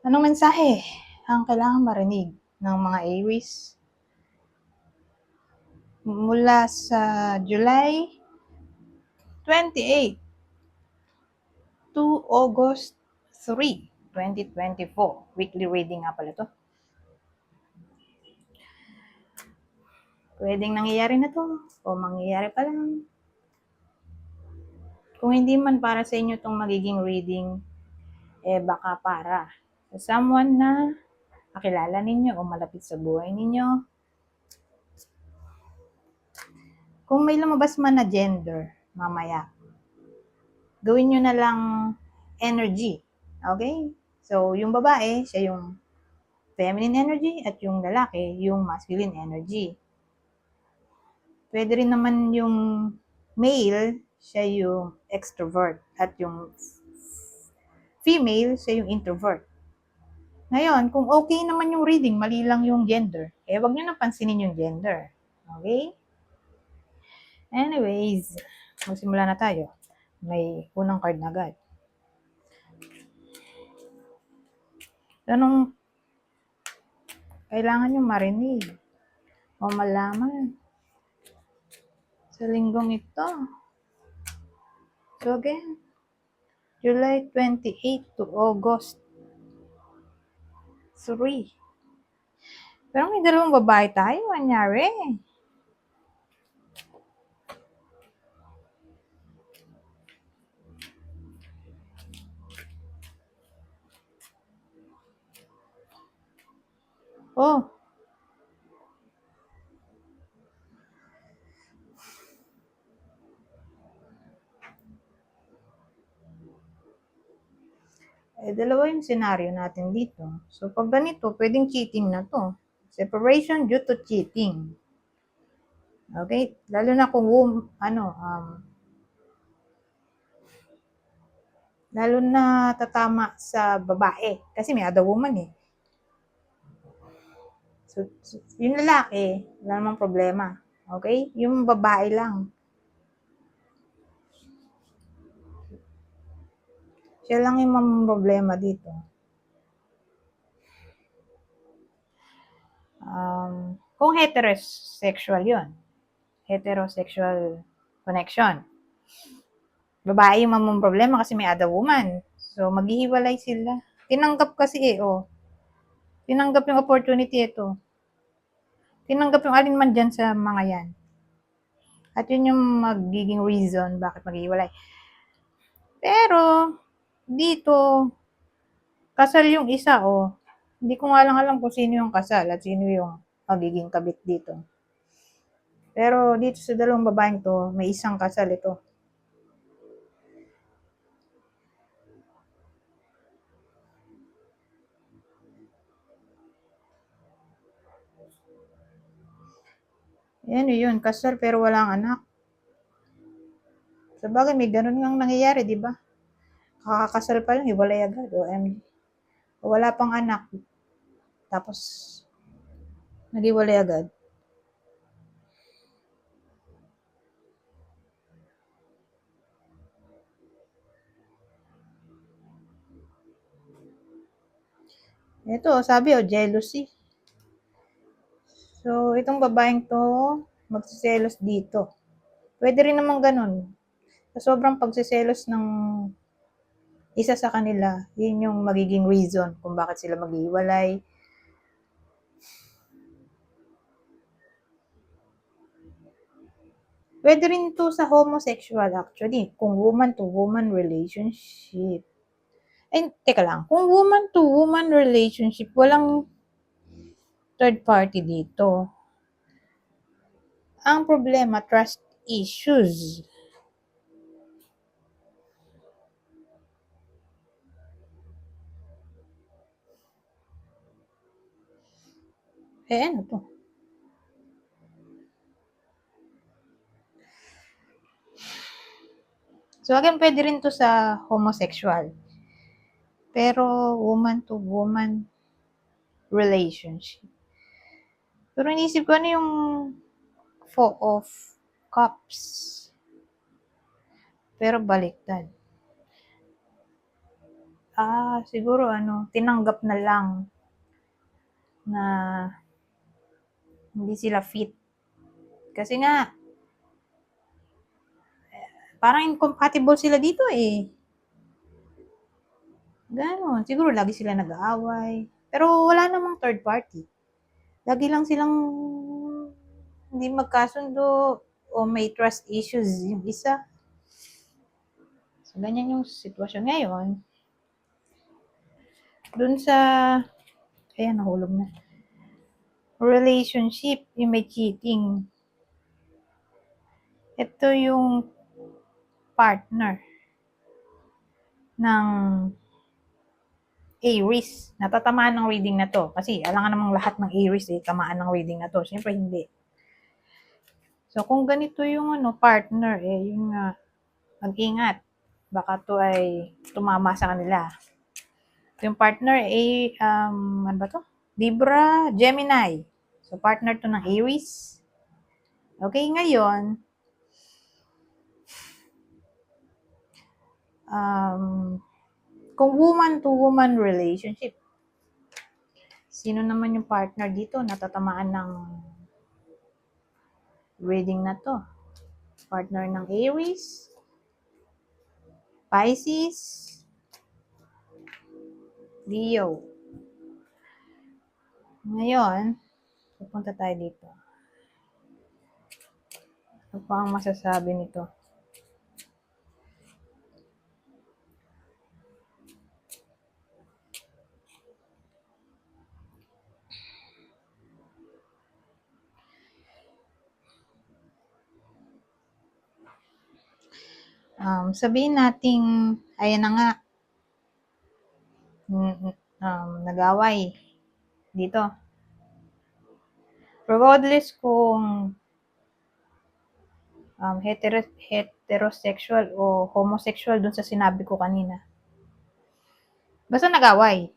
Anong mensahe ang kailangang marinig ng mga Aries mula sa July 28 to August 3, 2024? Weekly reading nga pala to. Pwedeng nangyayari na to o mangyayari pa lang. Kung hindi man para sa inyo itong magiging reading, baka para sa someone na kakilala ninyo o malapit sa buhay ninyo. Kung may lumabas man na gender, mamaya, gawin nyo na lang energy. Okay? So, yung babae, siya yung feminine energy at yung lalaki, yung masculine energy. Pwede rin naman yung male, siya yung extrovert at yung female, siya yung introvert. Ngayon, kung okay naman yung reading, mali lang yung gender, wag nyo na pansinin yung gender. Okay? Anyways, magsimula na tayo. May unang card na agad. Anong kailangan nyo marinig o malaman sa linggong ito? So again, July 28 to August 3. Pero may dalawang babae tayo, anyari. Oh. Dalawa yung senaryo natin dito. So, pag ganito, pwedeng cheating na to. Separation due to cheating. Okay? Lalo na kung, lalo na tatama sa babae. Kasi may other woman eh. So, yung lalaki, wala namang problema. Okay? Yung babae lang. Siya lang yung mamang problema dito. Kung heterosexual yun. Heterosexual connection. Babae yung mamang problema kasi may other woman. So, maghihiwalay sila. Tinanggap kasi Tinanggap yung opportunity ito. Tinanggap yung alin man dyan sa mga yan. At yun yung magiging reason bakit maghihiwalay. Pero, dito, kasal yung isa, Hindi ko nga lang alam kung sino yung kasal at sino yung magiging kabit dito. Pero dito sa dalawang babaeng to, may isang kasal ito. Yan yun, kasal pero walang anak. Sabagay, may ganun ngang nangyayari, di ba? Kakakasal pa lang, hiwalay agad. OMG. Wala pang anak. Tapos, naghiwalay agad. Ito, sabi jealousy. So, itong babaeng to, magsiselos dito. Pwede rin naman ganun. Sa sobrang pagsiselos ng isa sa kanila, yun yung magiging reason kung bakit sila maghiwalay. Pwede rin to sa homosexual actually, kung woman-to-woman relationship. Teka lang, kung woman-to-woman relationship, walang third party dito. Ang problema, trust issues. Ano to? So again, pwede rin to sa homosexual. Pero woman-to-woman relationship. Pero inisip ko ano yung Four of Cups. Pero baliktad. siguro tinanggap na lang na hindi sila fit. Kasi nga, parang incompatible sila dito eh. Ganon. Siguro lagi sila nag-aaway. Pero wala namang third party. Lagi lang silang hindi magkasundo o may trust issues yung isa. So, ganyan yung sitwasyon ngayon. Dun sa, ayan, nahulog na. Relationship, yung may cheating. Ito yung partner ng Aries. Natatamaan ng reading na to. Kasi alangan namang lahat ng Aries tamaan ng reading na to. Siyempre hindi. So kung ganito yung partner, yung mag-ingat. Baka to ay tumama sa kanila. Yung partner ano ba to? Libra, Gemini. So partner to ng Aries. Okay, ngayon, kung woman to woman relationship, sino naman yung partner dito natatamaan ng reading na to? Partner ng Aries, Pisces, Leo. Ngayon, pupunta tayo dito. Ano pa ang masasabi nito? Sabihin nating, ayan na nga, nag-away dito. Regardless kung heterosexual o homosexual dun sa sinabi ko kanina. Basta nag-away.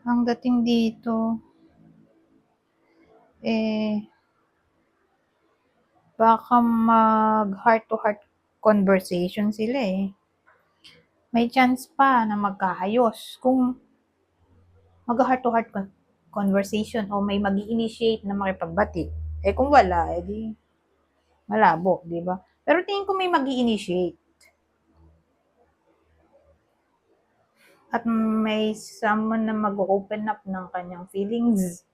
Ang dating dito, baka mag heart-to-heart conversation sila eh. May chance pa na magkaayos kung mag heart-to-heart conversation o may mag-initiate na makipagbati. Kung wala, di malabo, di ba? Pero tingin ko may mag-initiate. At may someone na mag-open up ng kanyang feelings.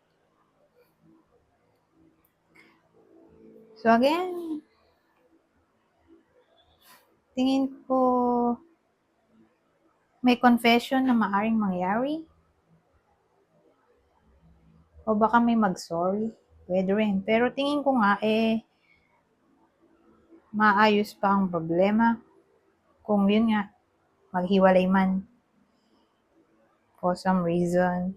So again, tingin ko may confession na maaring mangyari. O baka may mag-sorry. Pwede rin. Pero tingin ko nga maayos pa ang problema. Kung yun nga, maghiwalay man. For some reason.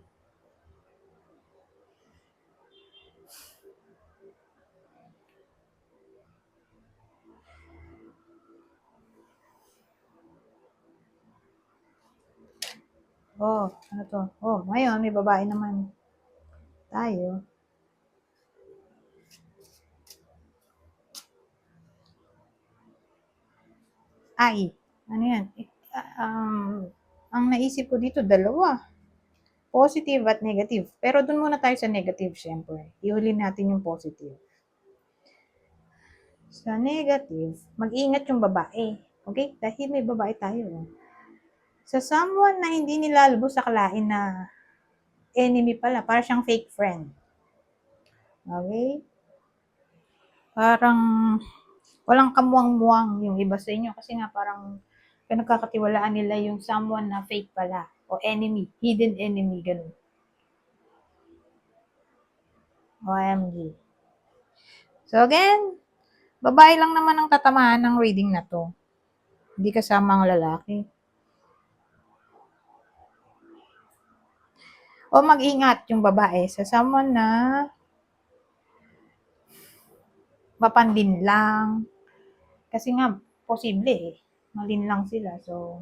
Ano to? Ngayon, may babae naman. Tayo. Ano yan? Ang naisip ko dito, dalawa. Positive at negative. Pero dun muna tayo sa negative, syempre. Ihuli natin yung positive. Sa negative, mag-ingat yung babae. Okay? Dahil may babae tayo. Sa someone na hindi nila lubos akalain na enemy pala, para siyang fake friend. Okay? Parang walang kamuang-muang yung iba sa inyo kasi nga parang pinagkakatiwalaan nila yung someone na fake pala o enemy, hidden enemy, ganun. OMG. So again, babae lang naman ang tatamaan ng reading na to. Hindi kasama ang lalaki. O mag-ingat yung babae sa someone na mapandin lang. Kasi nga, posible malin lang sila. So,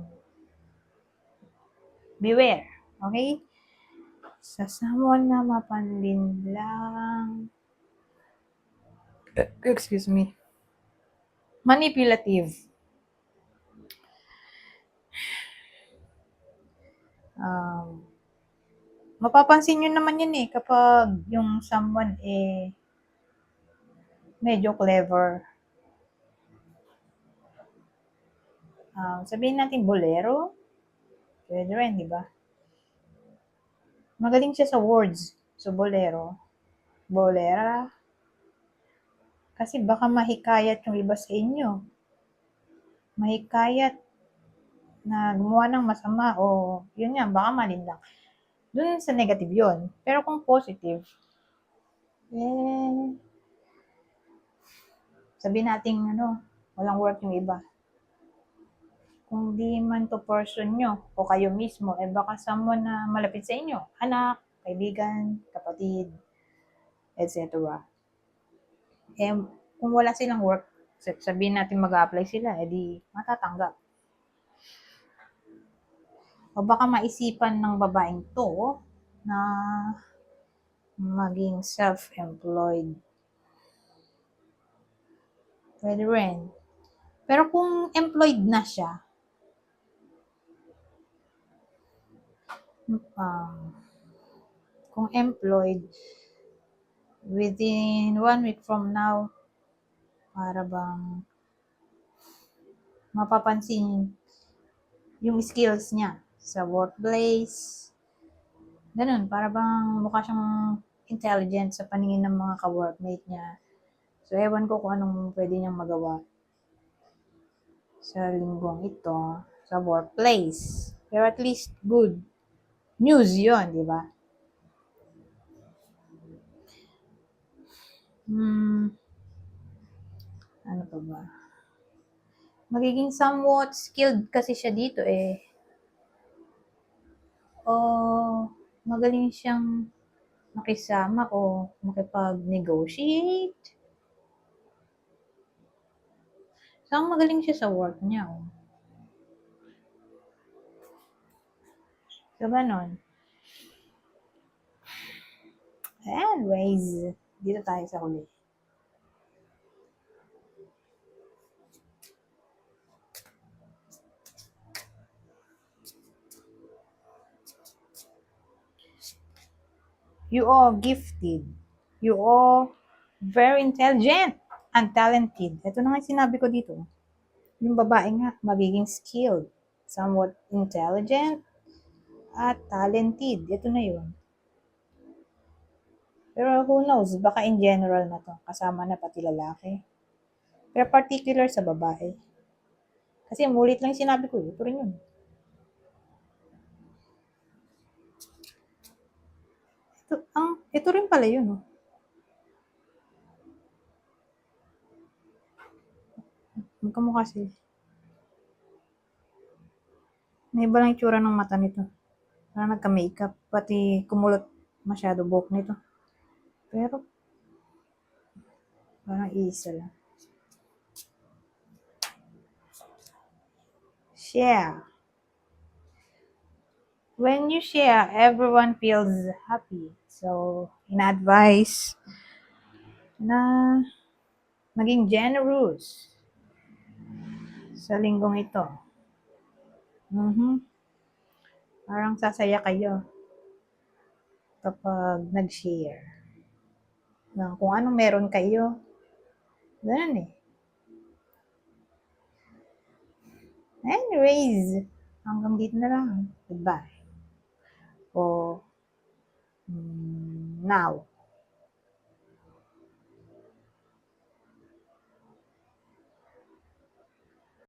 beware. Okay? Sa someone na mapandin lang. Excuse me. Manipulative. Mapapansin nyo naman yun eh, kapag yung someone medyo clever. Sabihin natin bolero, pwede rin, di ba? Magaling siya sa words. So, bolera, kasi baka mahikayat yung iba sa inyo. Mahikayat na gumawa ng masama o yun nga, baka malinlang. Dun sa negative yun. Pero kung positive, sabihin natin walang work yung iba. Kung di man to person nyo o kayo mismo, baka someone na malapit sa inyo, anak, kaibigan, kapatid, etc. Kung wala silang work, sabihin natin mag-a-apply sila, di matatanggap. O baka maisipan ng babaeng to na maging self-employed. Pwede rin. Pero kung employed na siya, kung employed, within 1 week from now, para bang mapapansin yung skills niya sa workplace. Ganun, para bang mukha siyang intelligent sa paningin ng mga ka-workmate niya. So, ewan ko kung anong pwede niyang magawa sa linggong ito sa workplace. Pero at least good news yon, di ba? Ano pa ba? Magiging somewhat skilled kasi siya dito o magaling siyang makisama o makipag-negotiate. So, magaling siya sa work niya. So, ganon. Anyways, dito tayo sa huli. You are gifted. You are very intelligent and talented. Ito na nga sinabi ko dito. Yung babae nga, magiging skilled, somewhat intelligent, at talented. Ito na yun. Pero who knows, baka in general na to. Kasama na pati lalaki. Pero particular sa babae. Kasi mulit lang sinabi ko, ito rin yun. Ito rin pala yun. Oh. Magkamukha sila. May iba lang itsura ng mata nito. Parang nagka-makeup. Pati kumulot masyado buhok nito. Pero, parang isa lang. Share. When you share, everyone feels happy. So, in-advise na maging generous sa linggong ito. Parang sasaya kayo kapag nag-share ng kung anong meron kayo. Ganun eh. Anyways, hanggang dito na lang. Goodbye. For now.